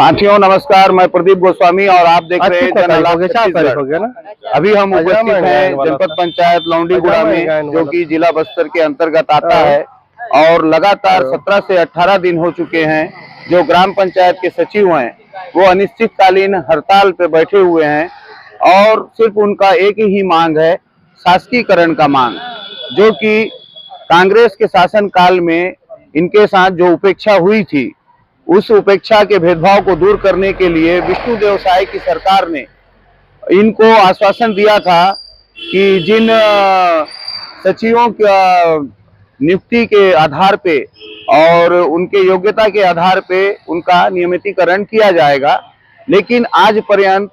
साथियों नमस्कार, मैं प्रदीप गोस्वामी और आप देख रहे हैं जन आवाज छत्तीसगढ़। अभी हम उपस्थित हैं जनपद पंचायत लौंडीगुड़ा में, जो कि जिला बस्तर के अंतर्गत आता है। और लगातार 17 से 18 दिन हो चुके हैं जो ग्राम पंचायत के सचिव हैं वो अनिश्चितकालीन हड़ताल पे बैठे हुए हैं। और सिर्फ उनका एक ही मांग है, शासकीकरण का मांग, जो कि कांग्रेस के शासन काल में इनके साथ जो उपेक्षा हुई थी, उस उपेक्षा के भेदभाव को दूर करने के लिए विष्णुदेव साय की सरकार ने इनको आश्वासन दिया था कि जिन सचिवों का नियुक्ति के आधार पे और उनके योग्यता के आधार पे उनका नियमितीकरण किया जाएगा। लेकिन आज पर्यंत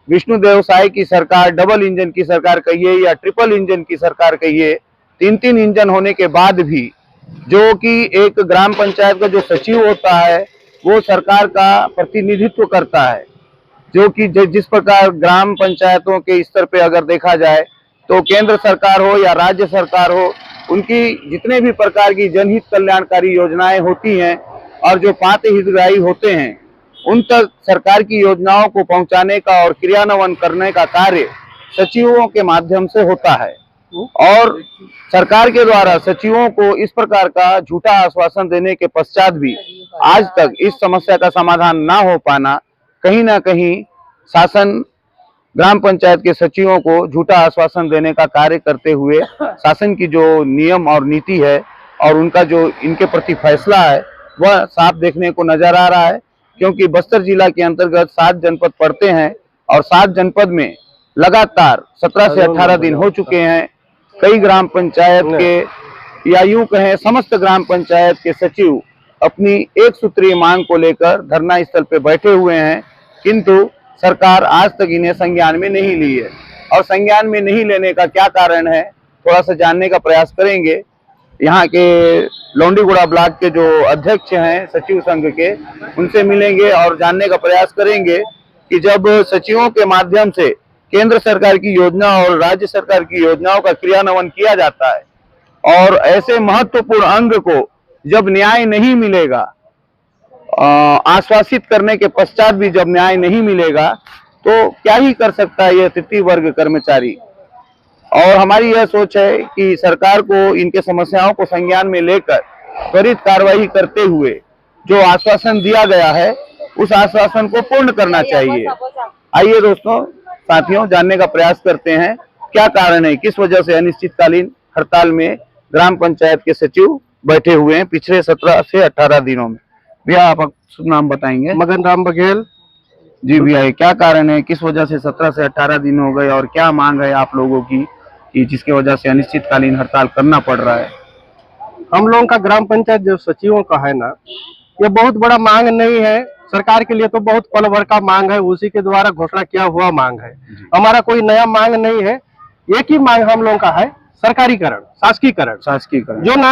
विष्णुदेव साय की सरकार, डबल इंजन की सरकार कहिए या ट्रिपल इंजन की सरकार कहिए, 3-3 इंजन होने के बाद भी जो कि एक ग्राम पंचायत का जो सचिव होता है वो सरकार का प्रतिनिधित्व करता है, जो कि जिस प्रकार ग्राम पंचायतों के स्तर पे अगर देखा जाए तो केंद्र सरकार हो या राज्य सरकार हो, उनकी जितने भी प्रकार की जनहित कल्याणकारी योजनाएं होती हैं और जो पात्र हितग्राही होते हैं उन तक सरकार की योजनाओं को पहुंचाने का और क्रियान्वयन करने का कार्य सचिवों के माध्यम से होता है। और सरकार के द्वारा सचिवों को इस प्रकार का झूठा आश्वासन देने के पश्चात भी आज तक इस समस्या का समाधान ना हो पाना, कहीं ना कहीं शासन ग्राम पंचायत के सचिवों को झूठा आश्वासन देने का कार्य करते हुए शासन की जो नियम और नीति है और उनका जो इनके प्रति फैसला है वह साफ देखने को नजर आ रहा है। क्योंकि बस्तर जिला के अंतर्गत 7 जनपद पड़ते हैं और 7 जनपद में लगातार 17 से 18 दिन हो चुके हैं। कई ग्राम पंचायत के या यूं कहें समस्त ग्राम पंचायत के सचिव अपनी एक सूत्रीय मांग को लेकर धरना स्थल पे बैठे हुए हैं, किंतु सरकार आज तक इन्हें संज्ञान में नहीं ली है। और संज्ञान में नहीं लेने का क्या कारण है, थोड़ा सा जानने का प्रयास करेंगे। यहाँ के लौंडीगुड़ा ब्लॉक के जो अध्यक्ष हैं सचिव संघ के, उनसे मिलेंगे और जानने का प्रयास करेंगे कि जब सचिवों के माध्यम से केंद्र सरकार की योजना और राज्य सरकार की योजनाओं का क्रियान्वयन किया जाता है और ऐसे महत्वपूर्ण अंग को जब न्याय नहीं मिलेगा, आश्वासित करने के पश्चात भी जब न्याय नहीं मिलेगा तो क्या ही कर सकता है यह तृतीय वर्ग कर्मचारी। और हमारी यह सोच है कि सरकार को इनके समस्याओं को संज्ञान में लेकर त्वरित कार्रवाई करते हुए जो आश्वासन दिया गया है उस आश्वासन को पूर्ण करना चाहिए। आइए दोस्तों, साथियों, जानने का प्रयास करते हैं क्या कारण है, किस वजह से अनिश्चितकालीन हड़ताल में ग्राम पंचायत के सचिव बैठे हुए हैं पिछले 17 से 18 दिनों में। भैया आप शुभ नाम बताएंगे? मगन राम बघेल। जी भैया, क्या कारण है, किस वजह से 17 से 18 दिन हो गए और क्या मांग है आप लोगों की कि जिसकी वजह से अनिश्चितकालीन हड़ताल करना पड़ रहा है? हम लोगों का ग्राम पंचायत जो सचिवों का है ना, ये बहुत बड़ा मांग नहीं है सरकार के लिए, तो बहुत पल भर का मांग है, उसी के द्वारा घोषणा किया हुआ मांग है। हमारा कोई नया मांग नहीं है, एक ही मांग हम लोगों का है, सरकारीकरण, शासकीकरण। जो ना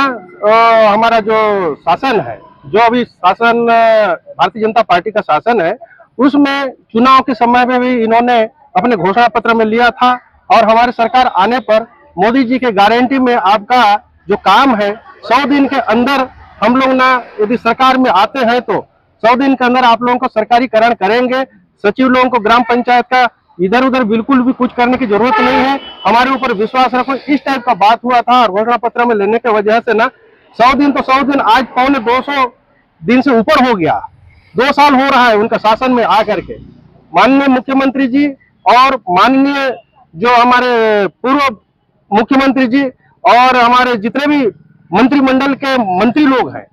हमारा जो शासन है, जो अभी शासन भारतीय जनता पार्टी का शासन है, उसमें चुनाव के समय में भी इन्होंने अपने घोषणा पत्र में लिया था और हमारे सरकार आने पर मोदी जी के गारंटी में आपका जो काम है 100 दिन के अंदर हम लोग ना यदि सरकार में आते हैं तो 100 दिन के अंदर आप लोगों को सरकारीकरण करेंगे। सचिव लोगों को ग्राम पंचायत का इधर उधर बिल्कुल भी कुछ करने की जरूरत नहीं है, हमारे ऊपर विश्वास रखो। इस टाइप का बात हुआ था और घोषणा पत्र में लेने की वजह से ना 100 दिन तो 100 दिन, आज 250 दिन से ऊपर हो गया, 2 साल हो रहा है उनका शासन में आकर के। माननीय मुख्यमंत्री जी और माननीय जो हमारे पूर्व मुख्यमंत्री जी और हमारे जितने भी मंत्रिमंडल के मंत्री लोग हैं,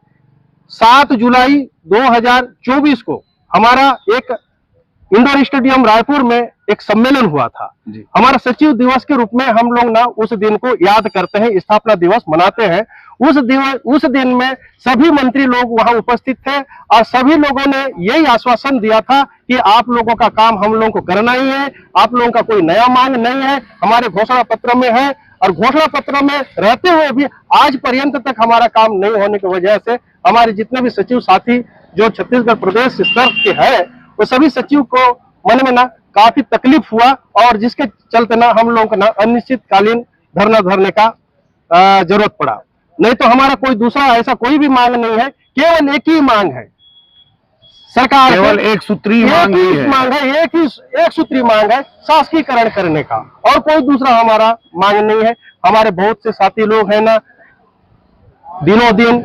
7 जुलाई 2024 को हमारा एक इंडोर स्टेडियम रायपुर में एक सम्मेलन हुआ था। हमारा सचिव दिवस के रूप में हम लोग ना उस दिन को याद करते हैं, स्थापना दिवस मनाते हैं। उस दिन में सभी मंत्री लोग वहां उपस्थित थे और सभी लोगों ने यही आश्वासन दिया था कि आप लोगों का काम हम लोगों को करना ही है, आप लोगों का कोई नया मांग नहीं है, हमारे घोषणा पत्र में है। और घोषणा पत्र में रहते हुए भी आज पर्यंत तक हमारा काम नहीं होने की वजह से हमारे जितने भी सचिव साथी जो छत्तीसगढ़ प्रदेश स्तर के है, वो सभी सचिव को मन में ना काफी तकलीफ हुआ और जिसके चलते ना हम लोगों को ना अनिश्चितकालीन धरना धरने का जरूरत पड़ा। नहीं तो हमारा कोई दूसरा ऐसा कोई भी मांग नहीं है, केवल एक ही मांग है, सरकार केवल एक सूत्री मांग ही है। मांग है, एक सूत्री मांग है, शासकीकरण करने का, और कोई दूसरा हमारा मांग नहीं है। हमारे बहुत से साथी लोग हैं ना, दिनों दिन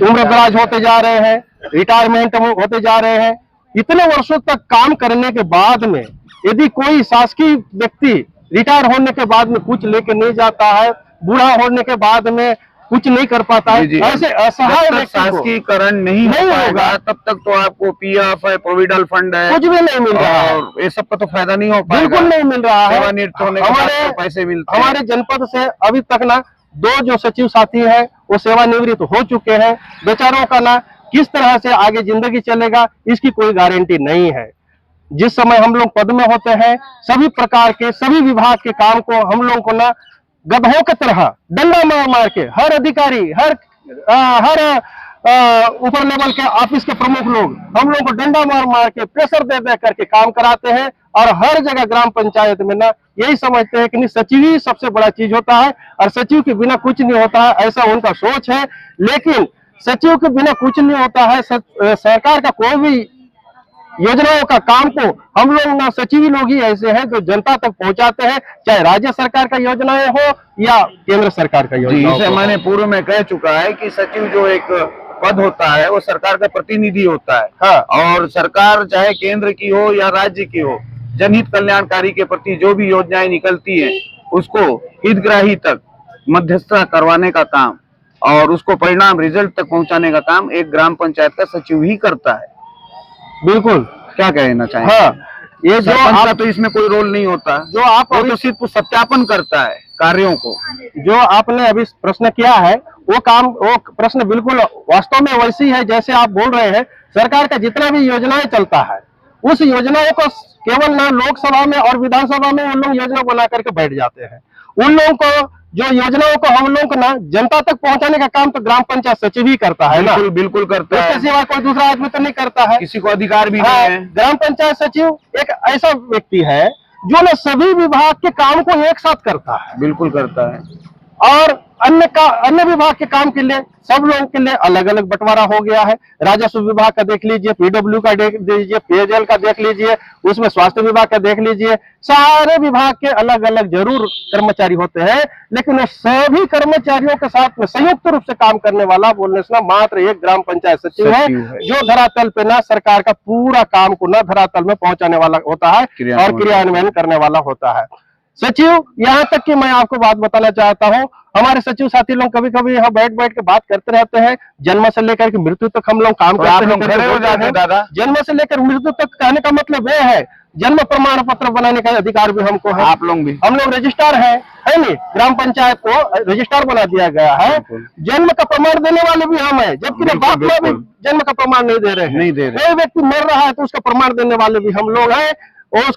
उम्र दराज होते जा रहे हैं, रिटायरमेंट होते जा रहे हैं। इतने वर्षों तक काम करने के बाद में यदि कोई शासकीय व्यक्ति रिटायर होने के बाद में कुछ लेके नहीं जाता है, बूढ़ा होने के बाद में कुछ नहीं कर पाता है, ऐसे असहाय व्यक्ति को शासकीकरण नहीं होगा तब तक तो आपको पीएफ है, प्रोविडेंट फंड है, कुछ भी नहीं मिल रहा है, और ये सब का तो फायदा नहीं हो पाएगा, बिल्कुल नहीं मिल रहा है। सेवानिवृत्त होने के बाद तो पैसे मिलते हैं। हमारे जनपद से अभी तक ना 2 जो सचिव साथी है वो सेवानिवृत्त हो चुके हैं। बेचारों का ना किस तरह से आगे जिंदगी चलेगा इसकी कोई गारंटी नहीं है। जिस समय हम लोग पद में होते हैं, सभी प्रकार के सभी विभाग के काम को हम लोग को ना गधों की तरह डंडा मार मार के हर अधिकारी, हर ऊपर लेवल के ऑफिस के प्रमुख लोग हम लोग को डंडा मार मार के प्रेशर दे दे करके काम कराते हैं। और हर जगह ग्राम पंचायत में ना यही समझते हैं कि नहीं, सचिव ही सबसे बड़ा चीज होता है और सचिव के बिना कुछ नहीं होता है, ऐसा उनका सोच है। लेकिन सचिव के बिना कुछ नहीं होता है। सरकार का कोई भी योजनाओं का काम को हम लोग ना सचिव लोग ही ऐसे हैं जो जनता तक पहुंचाते हैं, चाहे राज्य सरकार का योजनाएं हो या केंद्र सरकार का योजना। जैसे मैंने पूर्व में कह चुका है कि सचिव जो एक पद होता है वो सरकार का प्रतिनिधि होता है। हाँ। और सरकार चाहे केंद्र की हो या राज्य की हो, जनहित कल्याणकारी के प्रति जो भी योजनाएं निकलती है उसको हितग्राही तक मध्यस्थता करवाने का काम और उसको परिणाम रिजल्ट तक पहुंचाने का काम एक ग्राम पंचायत का सचिव ही करता है। बिल्कुल, क्या कहना चाहेंगे? हाँ, ये जो आपका तो इसमें कोई रोल नहीं होता, जो आप तो सिर्फ सत्यापन करता है कार्यों को। जो आपने अभी प्रश्न किया है वो प्रश्न बिल्कुल वास्तव में वैसी है जैसे आप बोल रहे हैं। सरकार का जितना भी योजनाएं चलता है उस योजनाओं को केवल ना लोकसभा में और विधानसभा में उन लोग योजना बना करके बैठ जाते हैं। उन लोगों को जो योजनाओं को हम लोग को ना जनता तक पहुंचाने का काम तो ग्राम पंचायत सचिव ही करता है ना। बिल्कुल करता है, इसके सिवा कोई दूसरा आदमी तो नहीं करता है, किसी को अधिकार भी नहीं है। ग्राम पंचायत सचिव एक ऐसा व्यक्ति है जो ना सभी विभाग के काम को एक साथ करता है। बिल्कुल करता है। और अन्य विभाग के काम के लिए सब लोगों के लिए अलग अलग बंटवारा हो गया है। राजस्व विभाग का देख लीजिए, पीडब्ल्यू का देख लीजिए, पेयजल का देख लीजिए, उसमें स्वास्थ्य विभाग का देख लीजिए। सारे विभाग के अलग अलग जरूर कर्मचारी होते हैं, लेकिन सभी कर्मचारियों के साथ में संयुक्त रूप से काम करने वाला बोलने से ना मात्र एक ग्राम पंचायत सचिव है जो धरातल पे ना सरकार का पूरा काम को ना धरातल में पहुंचाने वाला होता है और क्रियान्वयन करने वाला होता है सचिव। यहाँ तक कि मैं आपको बात बताना चाहता हूँ, हमारे सचिव साथी लोग कभी कभी यहाँ बैठ के बात करते रहते हैं। जन्म से लेकर के मृत्यु तक हम लोग काम करते हैं। दादा, जन्म से लेकर मृत्यु तक कहने का मतलब ये है जन्म प्रमाण पत्र बनाने का अधिकार भी हमको है। आप लोग भी, हम लोग रजिस्ट्रार है नहीं, ग्राम पंचायत को रजिस्ट्रार बना दिया गया है। जन्म का प्रमाण देने वाले भी हम है, जबकि बाप माँ भी जन्म का प्रमाण नहीं दे रहे हैं। कोई व्यक्ति मर रहा है तो उसका प्रमाण देने वाले भी हम लोग हैं और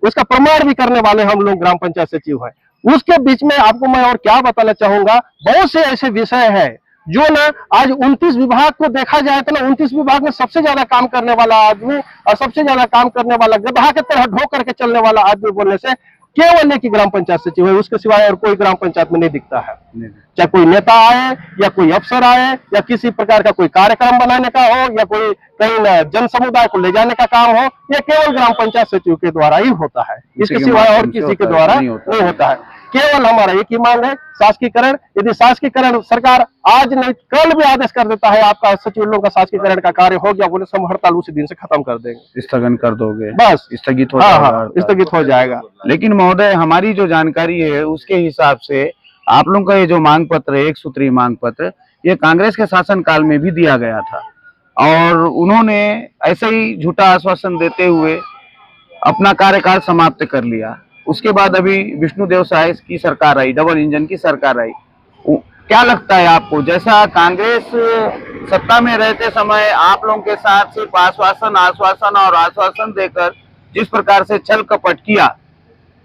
उसका प्रमाण भी करने वाले हम लोग ग्राम पंचायत सचिव है। उसके बीच में आपको मैं और क्या बताना चाहूंगा, बहुत से ऐसे विषय है जो ना आज 29 विभाग को देखा जाए तो ना 29 विभाग में सबसे ज्यादा काम करने वाला आदमी और सबसे ज्यादा काम करने वाला गधा के तरह ढो करके चलने वाला आदमी बोलने से केवल एक ही ग्राम पंचायत सचिव है, उसके सिवाय और कोई ग्राम पंचायत में नहीं दिखता है। चाहे कोई नेता आए या कोई अफसर आए या किसी प्रकार का कोई कार्यक्रम बनाने का हो या कोई कहीं जन समुदाय को ले जाने का काम हो, यह केवल ग्राम पंचायत सचिव के द्वारा ही होता है, इसके सिवाय और किसी के द्वारा नहीं होता है। केवल हमारा एक ही मांग है, शासकीकरण। यदि शासकीकरण सरकार आज नहीं कल भी आदेश कर देता है आपका सचिव लोगों का शासकीकरण का कार्य हो गया बोले, हम हड़ताल उसी दिन से खत्म कर देंगे, स्थगन कर दोगे, बस स्थगित हो जाएगा। स्थगित हो जाएगा। लेकिन महोदय, हमारी जो जानकारी है उसके हिसाब से आप लोगों का ये जो मांग पत्र है, एक सूत्री मांग पत्र, ये कांग्रेस के शासनकाल में भी दिया गया था और उन्होंने ऐसे ही झूठा आश्वासन देते हुए अपना कार्यकाल समाप्त कर लिया। उसके बाद अभी विष्णुदेव साय की सरकार आई, डबल इंजन की सरकार आई। क्या लगता है आपको, जैसा कांग्रेस सत्ता में रहते समय आप लोगों के साथ सिर्फ आश्वासन देकर जिस प्रकार से छल कपट किया,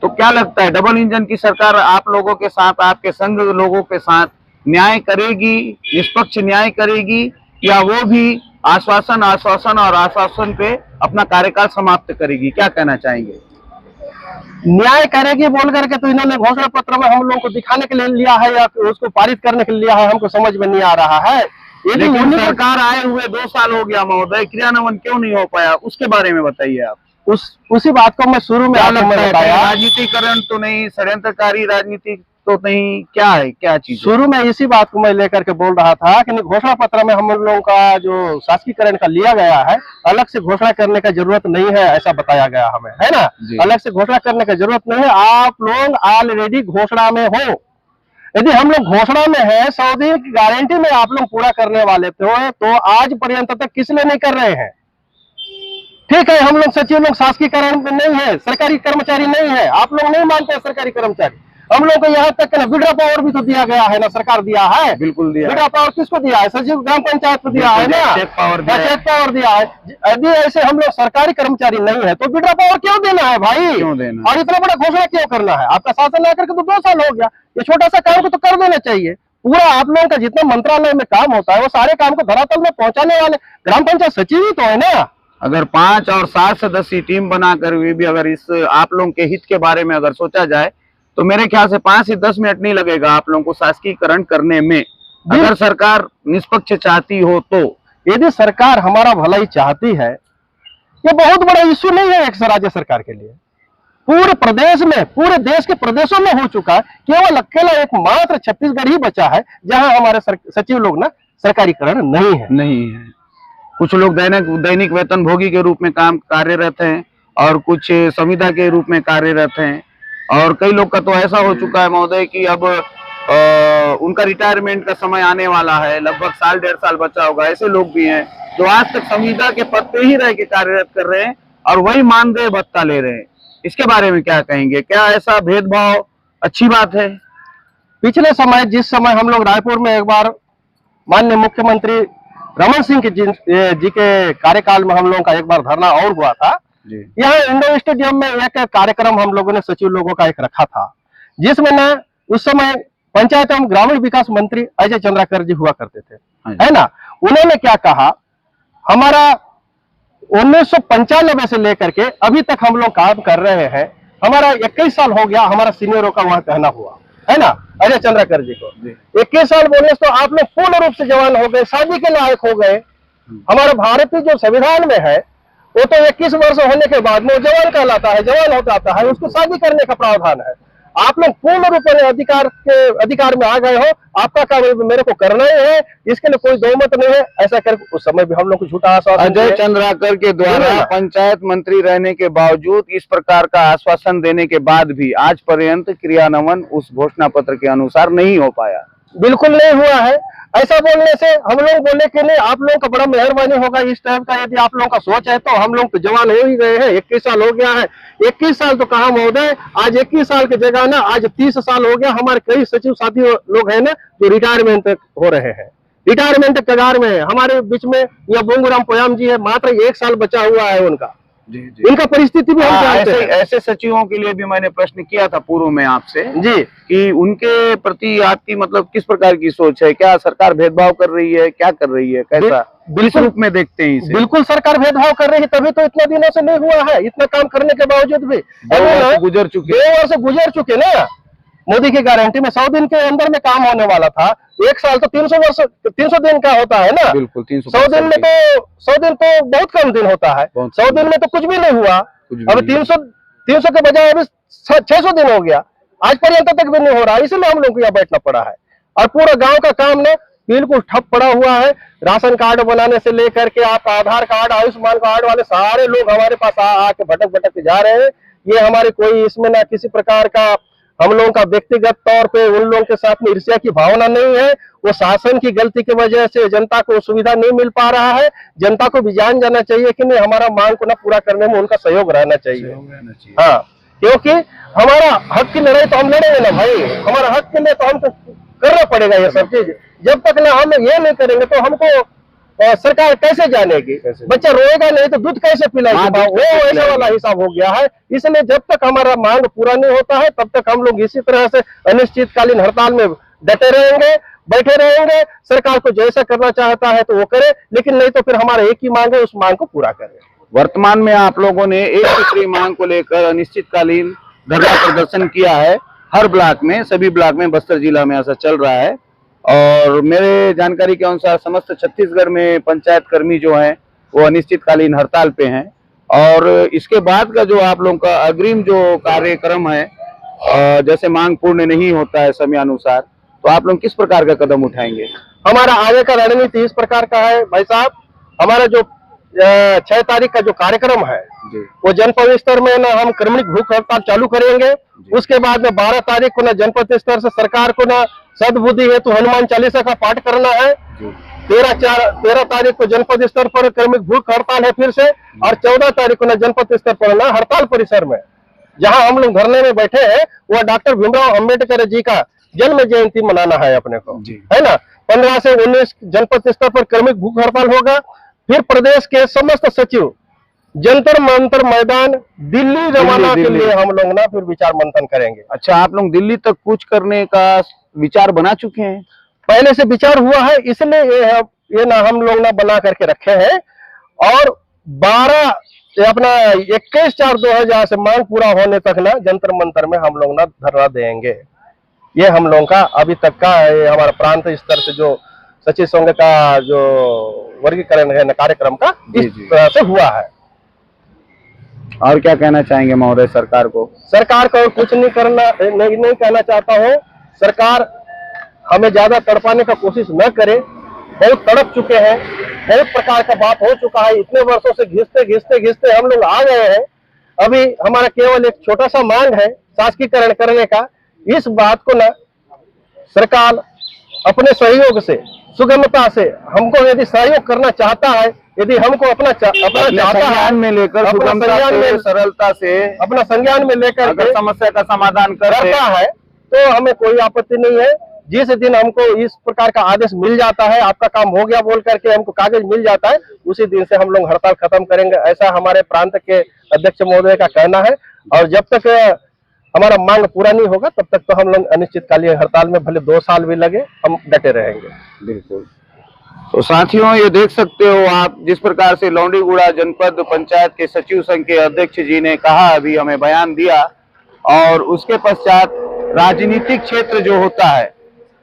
तो क्या लगता है डबल इंजन की सरकार आप लोगों के साथ, आपके संघ लोगों के साथ न्याय करेगी, निष्पक्ष न्याय करेगी, या वो भी आश्वासन पे अपना कार्यकाल समाप्त करेगी? क्या कहना चाहेंगे? न्याय करेगी बोल करके तो इन्होंने घोषणा पत्र में हम लोगों को दिखाने के लिए लिया है या उसको पारित करने के लिए लिया है, हमको समझ में नहीं आ रहा है। लेकिन सरकार आए हुए 2 साल हो गया महोदय, क्रियान्वयन क्यों नहीं हो पाया, उसके बारे में बताइए आप। उसी बात को मैं शुरू में आपको बताया, राजनीतिकरण तो नहीं, षड्यंत्रकारी राजनीति तो नहीं, क्या है, क्या चीज? शुरू में इसी बात को मैं लेकर के बोल रहा था कि घोषणा पत्र में हम लोगों का जो शासकीकरण का लिया गया है, अलग से घोषणा करने का जरूरत नहीं है, ऐसा बताया गया हमें, है ना। अलग से घोषणा करने का जरूरत नहीं है, आप लोग ऑलरेडी घोषणा में हो। यदि हम लोग घोषणा में है, 100 दिन की गारंटी में आप लोग पूरा करने वाले थे, तो आज पर्यंत तक किस लिए नहीं कर रहे हैं? ठीक है, हम लोग सचिव लोग शासकीकरण में नहीं है, सरकारी कर्मचारी नहीं है, आप लोग नहीं मानते हैं सरकारी कर्मचारी। हम लोग को यहाँ तक विड्रॉ पावर भी तो दिया गया है ना, सरकार दिया है, बिल्कुल दिया। विड्रॉ पावर किसको दिया है? सचिव ग्राम पंचायत को दिया है ना, चेक पावर दिया है। यदि ऐसे हम लोग सरकारी कर्मचारी नहीं है तो विड्रॉ पावर क्यों देना है भाई? क्यों देना? और इतना बड़ा घोषणा क्यों करना है? आपका शासन आकर के तो 2 साल हो गया, ये छोटा सा काम को तो कर देना चाहिए। पूरा आप लोगों का जितना मंत्रालय में काम होता है, वो सारे काम को धरातल में पहुंचाने वाले ग्राम पंचायत सचिव ही तो है ना। अगर 5 और 7 सदस्यीय टीम बनाकर भी अगर इस आप लोगों के हित के बारे में अगर सोचा जाए, तो मेरे ख्याल से 5 से 10 मिनट नहीं लगेगा आप लोगों को शासकीकरण करने में, अगर सरकार निष्पक्ष चाहती हो तो। यदि सरकार हमारा भलाई चाहती है, ये बहुत बड़ा इश्यू नहीं है एक राज्य सरकार के लिए, पूरे प्रदेश में, पूरे देश के प्रदेशों में हो चुका है। केवल अकेला एकमात्र छत्तीसगढ़ ही बचा है जहां हमारे सचिव लोग ना सरकारीकरण नहीं है। कुछ लोग दैनिक वेतन भोगी के रूप में कार्यरत हैं और कुछ संविदा के रूप में कार्यरत हैं, और कई लोग का तो ऐसा हो चुका है महोदय कि अब उनका रिटायरमेंट का समय आने वाला है, लगभग 1.5 साल बचा होगा। ऐसे लोग भी हैं जो आज तक संविदा के पद पे ही रह के कार्यरत कर रहे हैं और वही मानदेय भत्ता ले रहे हैं। इसके बारे में क्या कहेंगे? क्या ऐसा भेदभाव अच्छी बात है? पिछले समय, जिस समय हम लोग रायपुर में एक बार माननीय मुख्यमंत्री रमन सिंह जी के कार्यकाल में हम लोगों का एक बार धरना और हुआ था, यहाँ इंडोर स्टेडियम में एक कार्यक्रम हम लोगों ने सचिव लोगों का एक रखा था, जिसमें न उस समय पंचायत एवं ग्रामीण विकास मंत्री अजय चंद्राकर जी हुआ करते थे, है ना। उन्होंने क्या कहा, हमारा 1995 से लेकर के अभी तक हम लोग काम कर रहे हैं, हमारा 21 साल हो गया, हमारा सीनियरों का वहां कहना हुआ, है ना, अजय चंद्राकर जी को 21 साल बोले तो आप लोग पूर्ण रूप से जवान हो गए, शादी के लायक हो गए। हमारे भारतीय जो संविधान में है, वो तो 21 वर्ष होने के बाद में जवान कहलाता है, जवान हो जाता है, उसको शादी करने का प्रावधान है। आप लोग पूर्ण रूप में अधिकार में आ गए हो, आपका काम मेरे को करना ही है, इसके लिए कोई दो मत नहीं है, ऐसा कर उस समय भी हम लोग को झूठा आश्वासन। अजय चंद्राकर के द्वारा पंचायत मंत्री रहने के बावजूद, इस प्रकार का आश्वासन देने के बाद भी आज पर्यंत क्रियान्वयन उस घोषणा पत्र के अनुसार नहीं हो पाया। बिल्कुल नहीं हुआ है। ऐसा बोलने से हम लोग बोले कि नहीं, आप लोगों का बड़ा मेहरबानी होगा इस टाइम का, यदि आप लोगों का सोच है तो हम लोग तो जवान हो ही गए हैं, 21 साल हो गया है। 21 साल तो कहाँ महोदय, आज 21 साल की जगह ना आज 30 साल हो गया। हमारे कई सचिव साथी लोग हैं ना जो रिटायरमेंट हो रहे हैं, रिटायरमेंट के कगार में है। हमारे बीच में यह बोंगूराम पोयाम जी है, मात्र 1 साल बचा हुआ है उनका। इनका परिस्थिति भी हम जानते हैं। ऐसे सचिवों के लिए भी मैंने प्रश्न किया था पूर्व में आपसे जी, कि उनके प्रति आपकी मतलब किस प्रकार की सोच है? क्या सरकार भेदभाव कर रही है, क्या कर रही है, कैसा बिल्कुल रूप में देखते हैं इसे? बिल्कुल सरकार भेदभाव कर रही है, तभी तो इतने दिनों से नहीं हुआ है, इतना काम करने के बावजूद भी। 2 वर्ष गुजर चुके ना। मोदी की गारंटी में 100 दिन के अंदर में काम होने वाला था, 1 साल तो 300 दिन का होता है ना। बिल्कुल 100 दिन में तो 100 दिन तो बहुत कम दिन होता है, 100 दिन में तो कुछ भी नहीं हुआ। अभी 300 के बजाय अभी 600 दिन हो गया, आज पर्यंत तक भी नहीं हो रहा, इसलिए हम लोग को यहाँ बैठना पड़ा है। और पूरा गांव का काम ने बिल्कुल ठप पड़ा हुआ है। राशन कार्ड बनाने से लेकर के आप आधार कार्ड, आयुष्मान कार्ड वाले सारे लोग हमारे पास आके भटक के जा रहे हैं। ये हमारे कोई इसमें ना किसी प्रकार का हम लोगों का व्यक्तिगत तौर पे उन लोगों के साथ में ईर्ष्या की भावना नहीं है। वो शासन की गलती की वजह से जनता को सुविधा नहीं मिल पा रहा है। जनता को भी जान जाना चाहिए कि नहीं, हमारा मांग को ना पूरा करने में उनका सहयोग रहना चाहिए। हाँ, क्योंकि हमारा हक की लड़ाई तो हम लड़ेंगे ना भाई, हमारा हक के लिए तो हमको करना पड़ेगा ये सब चीज। जब तक ना हम ये नहीं करेंगे तो हमको सरकार कैसे जानेगी? बच्चा रोएगा नहीं तो दूध कैसे पिलाएगी? वो ऐसा वाला हिसाब हो गया है। इसलिए जब तक हमारा मांग पूरा नहीं होता है तब तक हम लोग इसी तरह से अनिश्चितकालीन हड़ताल में डटे रहेंगे, बैठे रहेंगे। सरकार को जैसा करना चाहता है तो वो करे, लेकिन नहीं तो फिर हमारा एक ही मांग है, उस मांग को पूरा करे। वर्तमान में आप लोगों ने एक सूत्री मांग को लेकर अनिश्चितकालीन धरना प्रदर्शन किया है हर ब्लॉक में, सभी ब्लॉक में बस्तर जिला में ऐसा चल रहा है। और मेरे जानकारी के अनुसार समस्त छत्तीसगढ़ में पंचायत कर्मी जो हैं वो अनिश्चितकालीन हड़ताल पे हैं। और इसके बाद का जो आप लोगों का अग्रिम जो कार्यक्रम है, जैसे मांग पूर्ण नहीं होता है समयानुसार, तो आप लोग किस प्रकार का कदम उठाएंगे? हमारा आगे का रणनीति इस प्रकार का है भाई साहब, हमारा जो 6 तारीख का जो कार्यक्रम है वो जनपद स्तर में ना हम क्रमिक भूख हड़ताल चालू करेंगे। उसके बाद में 12 तारीख को ना जनपद स्तर से सरकार को ना सद्बुद्धि हेतु हनुमान चालीसा का पाठ करना है। 13 तारीख को जनपद स्तर पर क्रमिक भूख हड़ताल है फिर से, और 14 तारीख को ना जनपद स्तर पर ना हड़ताल परिसर में जहां हम लोग धरने में बैठे हैं वह डॉक्टर भीमराव अंबेडकर जी का जन्म जयंती मनाना है अपने को, है ना। 15 से 19 जनपद स्तर पर क्रमिक भूख हड़ताल होगा। फिर प्रदेश के समस्त सचिव जंतर मंतर मैदान दिल्ली रवाना के लिए हम लोग ना फिर विचार मंथन करेंगे। अच्छा, आप लोग दिल्ली तक कूच करने का विचार बना चुके हैं? पहले से विचार हुआ है, इसलिए ये ना हम लोग ना बना करके रखे हैं। और 21/4/2000 से मांग पूरा होने तक ना जंतर मंतर में हम लोग ना धरना देंगे। ये हम लोगों का अभी तक का हमारा प्रांत स्तर से जो सचिव संघ का जो वर्गीकरण है कार्यक्रम का इस तरह से हुआ है। और क्या कहना चाहेंगे महोदय सरकार को? सरकार को कुछ नहीं कहना चाहता हूँ। सरकार हमें ज्यादा तड़पाने का कोशिश न करे, बहुत तड़प चुके हैं, बहुत प्रकार का बात हो चुका है। इतने वर्षों से घिसते हम लोग आ गए हैं। अभी हमारा केवल एक छोटा सा मांग है शासकीकरण करने का। इस बात को ना सरकार अपने सहयोग से सुगमता से हमको यदि सहयोग करना चाहता है, यदि हमको अपना संज्ञान में लेकर सुगमता से, सरलता से अपना संज्ञान में लेकर अगर समस्या का समाधान करता है तो हमें कोई आपत्ति नहीं है। जिस दिन हमको इस प्रकार का आदेश मिल जाता है, आपका काम हो गया बोल करके हमको कागज मिल जाता है, उसी दिन से हम लोग हड़ताल खत्म करेंगे, ऐसा हमारे प्रांत के अध्यक्ष महोदय का कहना है। और जब तक हमारा मांग पूरा नहीं होगा तब तक तो हम लोग अनिश्चितकालीन हड़ताल में भले 2 साल भी लगे हम डटे रहेंगे। बिल्कुल। तो साथियों, ये देख सकते हो आप जिस प्रकार से लौंडीगुड़ा जनपद पंचायत के सचिव संघ के अध्यक्ष जी ने कहा, अभी हमें बयान दिया। और उसके पश्चात राजनीतिक क्षेत्र जो होता है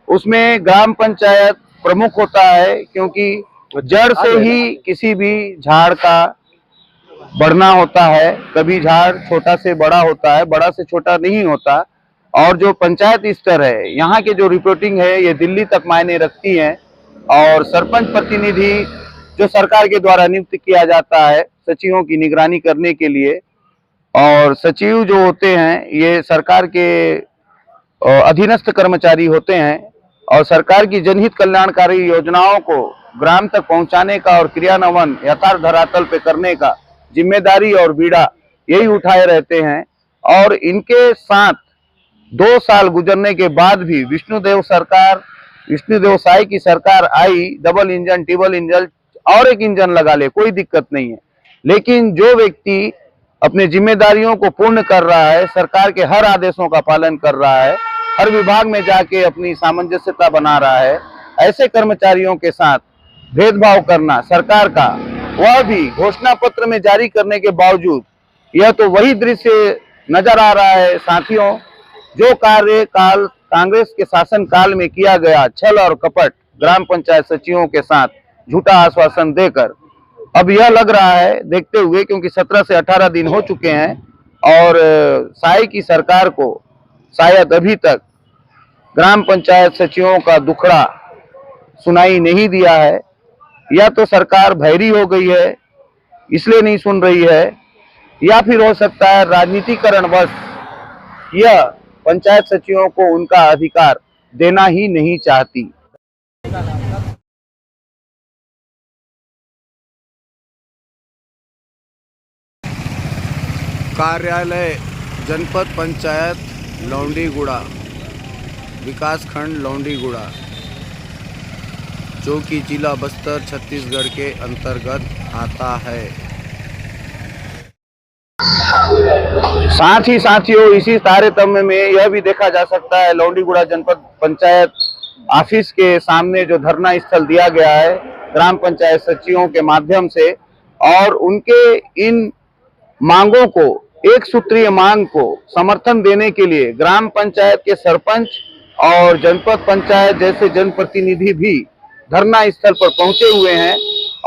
उसमें ग्राम पंचायत प्रमुख होता है, क्योंकि जड़ से ही किसी भी झाड़ का बढ़ना होता है। कभी झाड़ छोटा से बड़ा होता है, बड़ा से छोटा नहीं होता। और जो पंचायत स्तर है, यहाँ के जो रिपोर्टिंग है ये दिल्ली तक मायने रखती है। और सरपंच प्रतिनिधि जो सरकार के द्वारा नियुक्त किया जाता है सचिवों की निगरानी करने के लिए, और सचिव जो होते हैं ये सरकार के अधीनस्थ कर्मचारी होते हैं। और सरकार की जनहित कल्याणकारी योजनाओं को ग्राम तक पहुंचाने का और क्रियान्वयन यथार्थ धरातल पे करने का जिम्मेदारी और बीड़ा यही उठाए रहते हैं। और इनके साथ 2 साल गुजरने के बाद भी विष्णुदेव साई की सरकार आई, डबल इंजन ट्रिपल इंजन और एक इंजन लगा ले, कोई दिक्कत नहीं है। लेकिन जो व्यक्ति अपने जिम्मेदारियों को पूर्ण कर रहा है, सरकार के हर आदेशों का पालन कर रहा है, हर विभाग में जाके अपनी सामंजस्यता बना रहा है, ऐसे कर्मचारियों के साथ भेदभाव करना सरकार का, वह भी घोषणा पत्र में जारी करने के बावजूद, यह तो वही दृश्य नजर आ रहा है साथियों जो कार्यकाल कांग्रेस के शासन काल में किया गया छल और कपट ग्राम पंचायत सचिवों के साथ झूठा आश्वासन देकर। अब यह लग रहा है देखते हुए, क्योंकि 17 से 18 दिन हो चुके हैं और साई की सरकार को शायद अभी तक ग्राम पंचायत सचिवों का दुखड़ा सुनाई नहीं दिया है, या तो सरकार भैरी हो गई है इसलिए नहीं सुन रही है, या फिर हो सकता है राजनीतिकरण बस यह पंचायत सचिवों को उनका अधिकार देना ही नहीं चाहती। कार्यालय जनपद पंचायत लौंडीगुड़ा, विकासखंड लौंडीगुड़ा, जो कि जिला बस्तर छत्तीसगढ़ के अंतर्गत आता है। साथ ही साथियों, इसी तारतम्य में यह भी देखा जा सकता है लौंडीगुड़ा जनपद पंचायत ऑफिस के सामने जो धरना स्थल दिया गया है ग्राम पंचायत सचिवों के माध्यम से, और उनके इन मांगों को, एक सूत्रीय मांग को समर्थन देने के लिए ग्राम पंचायत के सरपंच और जनपद पंचायत जैसे जनप्रतिनिधि भी धरना स्थल पर पहुंचे हुए हैं।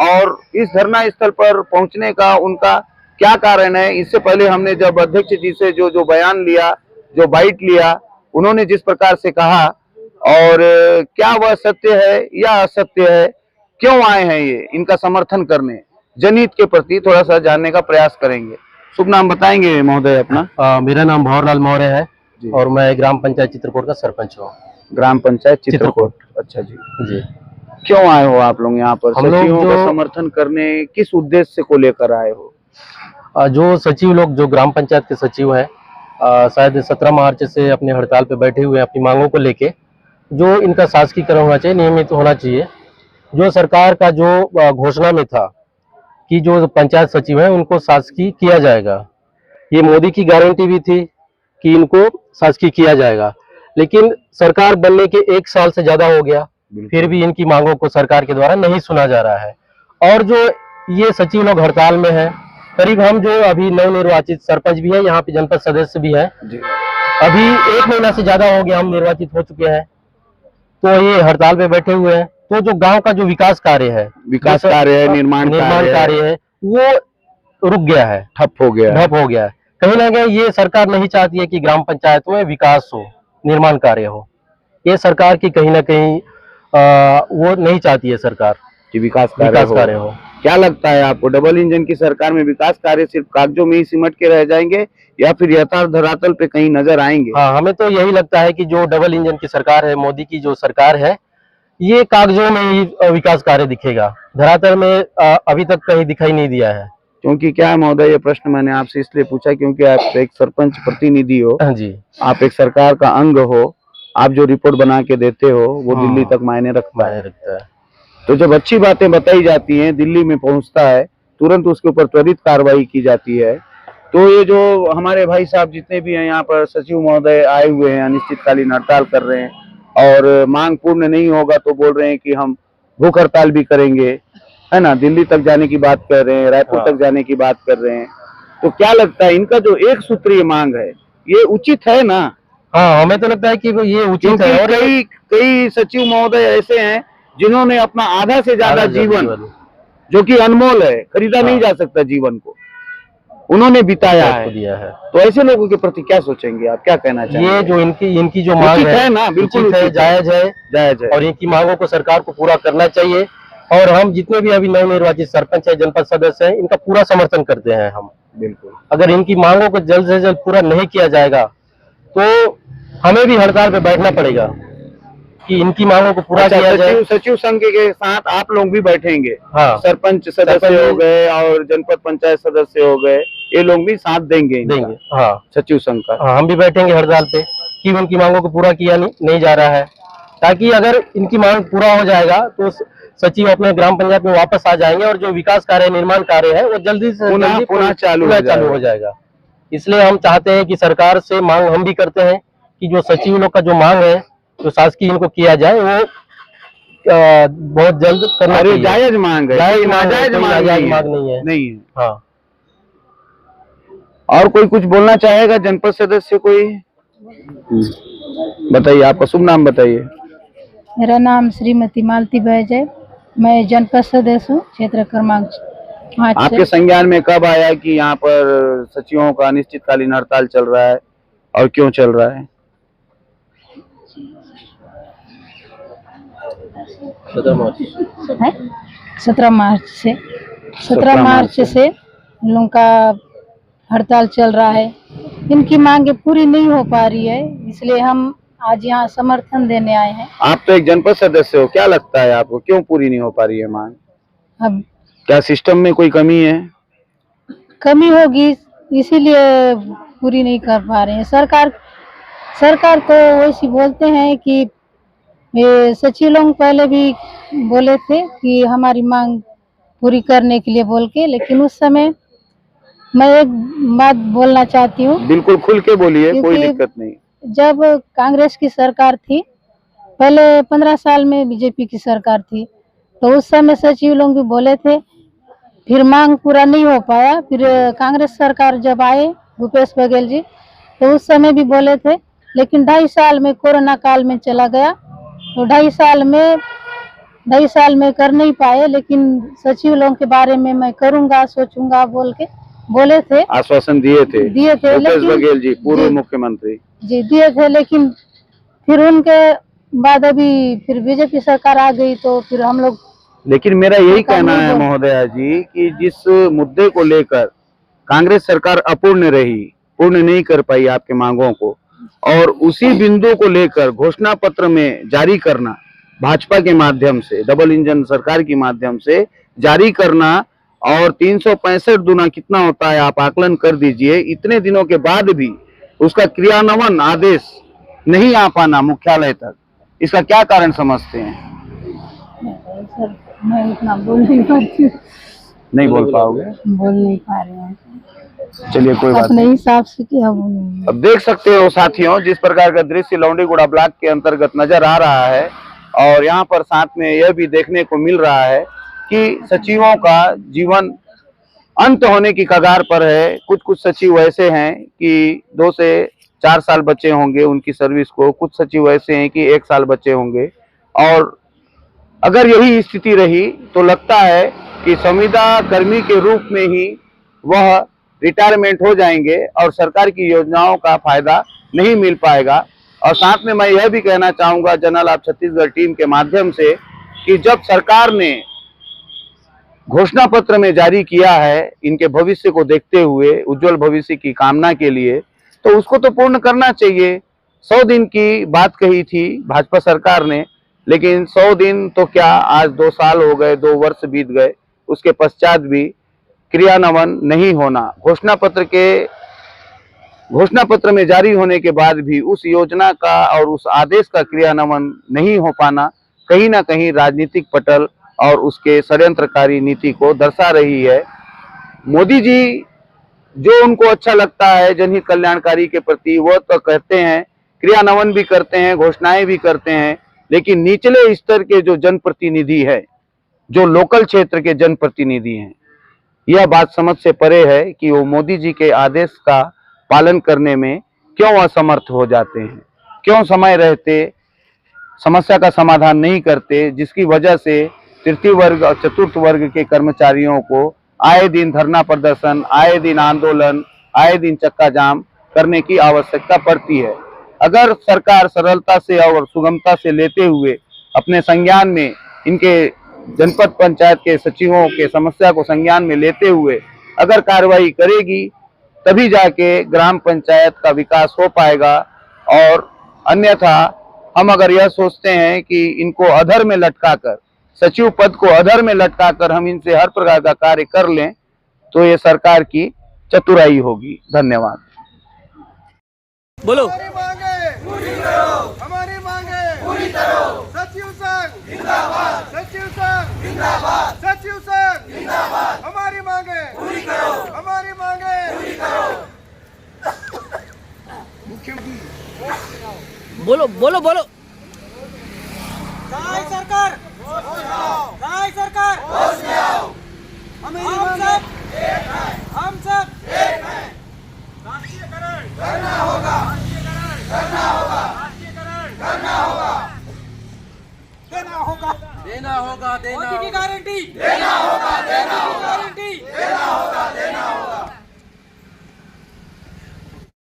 और इस धरना स्थल पर पहुंचने का उनका क्या कारण है, इससे पहले हमने जब अध्यक्ष जी से जो बयान लिया, जो बाइट लिया, उन्होंने जिस प्रकार से कहा, और क्या वह सत्य है या असत्य है, क्यों आए हैं ये इनका समर्थन करने, जनहित के प्रति थोड़ा सा जानने का प्रयास करेंगे। शुभ नाम बताएंगे महोदय अपना? मेरा नाम भंवरलाल मौर्य है और मैं ग्राम पंचायत चित्रकोट का सरपंच हूँ। ग्राम पंचायत चित्रकोट, अच्छा जी। जी, क्यों आए हो आप लोग यहाँ पर? हम लोग सचिवों का समर्थन करने किस उद्देश्य को लेकर आए हो? जो सचिव लोग, जो ग्राम पंचायत के सचिव हैं, शायद 17 मार्च से अपनी हड़ताल पे बैठे हुए हैं अपनी मांगों को लेके। जो इनका शासकीकरण होना चाहिए, नियमित होना चाहिए। जो सरकार का जो घोषणा में था कि जो पंचायत सचिव हैं उनको शासकीय किया जाएगा, ये मोदी की गारंटी भी थी कि इनको शासकीय किया जाएगा, लेकिन सरकार बनने के 1 साल से ज्यादा हो गया, फिर भी इनकी मांगों को सरकार के द्वारा नहीं सुना जा रहा है। और जो ये सचिव लोग हड़ताल में हैं, करीब हम जो अभी नवनिर्वाचित सरपंच भी है, यहाँ पे जनपद सदस्य भी है, अभी 1 महीना से ज्यादा हो गया हम निर्वाचित हो चुके हैं, तो ये हड़ताल पे बैठे हुए हैं। तो जो गांव का जो विकास कार्य है, निर्माण कार्य है, वो रुक गया है, ठप हो गया है। कहीं ना कहीं ये सरकार नहीं चाहती है कि ग्राम पंचायतों में विकास हो, निर्माण कार्य हो। ये सरकार की कहीं ना कहीं वो नहीं चाहती है सरकार कि विकास कार्य हो। क्या लगता है आपको, डबल इंजन की सरकार में विकास कार्य सिर्फ कागजों में ही सिमट के रह जाएंगे या फिर यथार्थ धरातल पे कहीं नजर आएंगे? हाँ, हमें तो यही लगता है कि जो डबल इंजन की सरकार है, मोदी की जो सरकार है, ये कागजों में ही विकास कार्य दिखेगा, धरातल में अभी तक कहीं दिखाई नहीं दिया है। क्योंकि क्या है महोदय, ये प्रश्न मैंने आपसे इसलिए पूछा क्योंकि आप एक सरपंच प्रतिनिधि हो जी, आप एक सरकार का अंग हो, आप जो रिपोर्ट बना के देते हो वो दिल्ली तक मायने रखता है। तो जब अच्छी बातें बताई जाती हैं, दिल्ली में पहुंचता है, तुरंत उसके ऊपर त्वरित कार्रवाई की जाती है। तो ये जो हमारे भाई साहब जितने भी हैं यहाँ पर, सचिव महोदय आए हुए हैं, अनिश्चितकालीन हड़ताल कर रहे हैं और मांग पूर्ण नहीं होगा तो बोल रहे हैं कि हम भूख हड़ताल भी करेंगे, है ना, दिल्ली तक जाने की बात कर रहे हैं, रायपुर तक जाने की बात कर रहे हैं। तो क्या लगता है, इनका जो एक सूत्रीय मांग है ये उचित है ना? हाँ, हमें तो लगता है कि ये उचित है। और कई सचिव महोदय ऐसे हैं जिन्होंने अपना आधा से ज्यादा जीवन, जो कि अनमोल है, खरीदा नहीं जा सकता जीवन को, उन्होंने बिताया है। तो ऐसे लोगों के प्रति क्या सोचेंगे आप, क्या कहना चाहेंगे? ये जो इनकी जो मांग है ना, बिल्कुल जायज है और इनकी मांगों को सरकार को पूरा करना चाहिए। और हम जितने भी अभी नवनिर्वाचित सरपंच है, जनपद सदस्य हैं, इनका पूरा समर्थन करते हैं हम। बिल्कुल, अगर इनकी मांगों को जल्द से जल्द पूरा नहीं किया जाएगा तो हमें भी हड़ताल पे बैठना पड़ेगा कि इनकी मांगों को पूरा किया जाए। सचिव संघ के साथ आप लोग भी बैठेंगे? हाँ, सरपंच सदस्य हो गए और जनपद पंचायत सदस्य हो गए, ये लोग भी साथ देंगे। हाँ, सचिव संघ का। हाँ, हम भी बैठेंगे हड़ताल पे कि उनकी मांगों को पूरा किया नहीं जा रहा है, ताकि अगर इनकी मांग पूरा हो जाएगा तो सचिव अपने ग्राम पंचायत में वापस आ जाएंगे और जो विकास कार्य, निर्माण कार्य है, वो जल्दी से पुनः चालू हो जाएगा। इसलिए हम चाहते हैं कि सरकार से मांग हम भी करते हैं कि जो सचिव लोग का जो मांग है, जो शासकीय इनको किया जाए, वो बहुत जल्द करना चाहिए। जायज मांग है, नाजायज मांग नहीं है। हाँ, और कोई कुछ बोलना चाहेगा जनपद सदस्य? कोई बताइए, आपका शुभ नाम बताइए। मेरा नाम श्रीमती मालती बैज है, मैं जनपद सदस्य हूँ, क्षेत्र क्रमांक 5। आपके संज्ञान में कब आया कि यहाँ पर सचिवों का अनिश्चितकालीन हड़ताल चल रहा है और क्यों चल रहा है? 17 मार्च से इन लोगों का हड़ताल चल रहा है। इनकी मांगे पूरी नहीं हो पा रही है, इसलिए हम आज यहाँ समर्थन देने आए हैं। आप तो एक जनपद सदस्य हो, क्या लगता है आपको, क्यों पूरी नहीं हो पा रही है मांग? अब क्या सिस्टम में कोई कमी है? कमी होगी, इसीलिए पूरी नहीं कर पा रहे हैं। सरकार को वैसे बोलते हैं कि सचिव लोग पहले भी बोले थे कि हमारी मांग पूरी करने के लिए बोल के, लेकिन उस समय मैं एक बात बोलना चाहती हूँ। बिल्कुल खुल के बोलिए, कोई दिक्कत नहीं। जब कांग्रेस की सरकार थी, पहले 15 साल में बीजेपी की सरकार थी, तो उस समय सचिव लोग भी बोले थे, फिर मांग पूरा नहीं हो पाया। फिर कांग्रेस सरकार जब आए, भूपेश बघेल जी, तो उस समय भी बोले थे लेकिन 2.5 साल में कोरोना काल में चला गया, तो 2.5 साल में कर नहीं पाए। लेकिन सचिव लोगों के बारे में मैं करूंगा, सोचूंगा बोल के बोले थे, आश्वासन दिए थे भूपेश लेकिन बघेल जी, पूर्व मुख्यमंत्री जी दिए थे। लेकिन फिर उनके बाद अभी फिर बीजेपी सरकार आ गई, तो फिर हम लोग, लेकिन मेरा यही कहना है महोदया जी कि जिस मुद्दे को लेकर कांग्रेस सरकार अपूर्ण रही, पूर्ण नहीं कर पाई आपके मांगों को, और उसी बिंदु को लेकर घोषणा पत्र में जारी करना, भाजपा के माध्यम से, डबल इंजन सरकार के माध्यम से जारी करना, और 365 गुना कितना होता है आप आकलन कर दीजिए, इतने दिनों के बाद भी उसका क्रियान्वयन आदेश नहीं आ पाना मुख्यालय तक, इसका क्या कारण समझते हैं? सर मैं इतना बोल नहीं पाती हूँ। नहीं बोल पाओगे? बोल नहीं पा रहे हैं, चलिए कोई बात अपने हिसाब से क्या बोलूं। अब देख सकते हो साथियों, जिस प्रकार का दृश्य लौंडीगुड़ा ब्लॉक के अंतर्गत नजर आ रहा है, और यहाँ पर साथ में यह भी देखने को मिल रहा है कि सचिवों का जीवन अंत होने की कगार पर है। कुछ कुछ सचिव ऐसे हैं कि 2 से 4 साल बचे होंगे उनकी सर्विस को, कुछ सचिव ऐसे हैं कि 1 साल बचे होंगे, और अगर यही स्थिति रही तो लगता है कि संविदा कर्मी के रूप में ही वह रिटायरमेंट हो जाएंगे और सरकार की योजनाओं का फायदा नहीं मिल पाएगा। और साथ में मैं यह भी कहना चाहूंगा जनरल ऑफ छत्तीसगढ़ टीम के माध्यम से कि जब सरकार ने घोषणा पत्र में जारी किया है इनके भविष्य को देखते हुए, उज्जवल भविष्य की कामना के लिए, तो उसको तो पूर्ण करना चाहिए। 100 दिन की बात कही थी भाजपा सरकार ने, लेकिन 100 दिन तो क्या, आज 2 साल हो गए, 2 वर्ष बीत गए, उसके पश्चात भी क्रियान्वयन नहीं होना, घोषणा पत्र में जारी होने के बाद भी उस योजना का और उस आदेश का क्रियान्वयन नहीं हो पाना कहीं ना कहीं राजनीतिक पटल और उसके षड्यंत्रकारी नीति को दर्शा रही है। मोदी जी जो उनको अच्छा लगता है जनहित कल्याणकारी के प्रति, वो तो कहते हैं, क्रियान्वयन भी करते हैं, घोषणाएं भी करते हैं, लेकिन निचले स्तर के जो जनप्रतिनिधि है, जो लोकल क्षेत्र के जनप्रतिनिधि हैं, यह बात समझ से परे है कि वो मोदी जी के आदेश का पालन करने में क्यों असमर्थ हो जाते हैं, क्यों समय रहते समस्या का समाधान नहीं करते, जिसकी वजह से तृतीय वर्ग और चतुर्थ वर्ग के कर्मचारियों को आए दिन धरना प्रदर्शन, आए दिन आंदोलन, आए दिन चक्का जाम करने की आवश्यकता पड़ती है। अगर सरकार सरलता से और सुगमता से लेते हुए अपने संज्ञान में इनके जनपद पंचायत के सचिवों के समस्या को संज्ञान में लेते हुए अगर कार्रवाई करेगी, तभी जाके ग्राम पंचायत का विकास हो पाएगा। और अन्यथा हम अगर यह सोचते हैं कि इनको अधर में लटकाकर, सचिव पद को अधर में लटकाकर हम इनसे हर प्रकार का कार्य कर लें, तो ये सरकार की चतुराई होगी। धन्यवाद। बोलो। हमारी मांगे पूरी करो, हमारी मांगे पूरी करो। सचिव संघ जिंदाबाद, सचिव संघ जिंदाबाद, सचिव संघ जिंदाबाद। हमारी मांगे पूरी करो, हमारी मांगे पूरी करो। मुख्यमंत्री बोलो बोलो बोलो। राय सरकार होश में आओ, राय सरकार होश में आओ। हम सब एक हैं, हम सब एक हैं। राष्ट्रीयकरण करना होगा, राष्ट्रीयकरण करना होगा, राष्ट्रीयकरण करना होगा, देना होगा, देना होगा, देना होगा, गारंटी देना होगा, देना होगा, गारंटी देना होगा, देना होगा।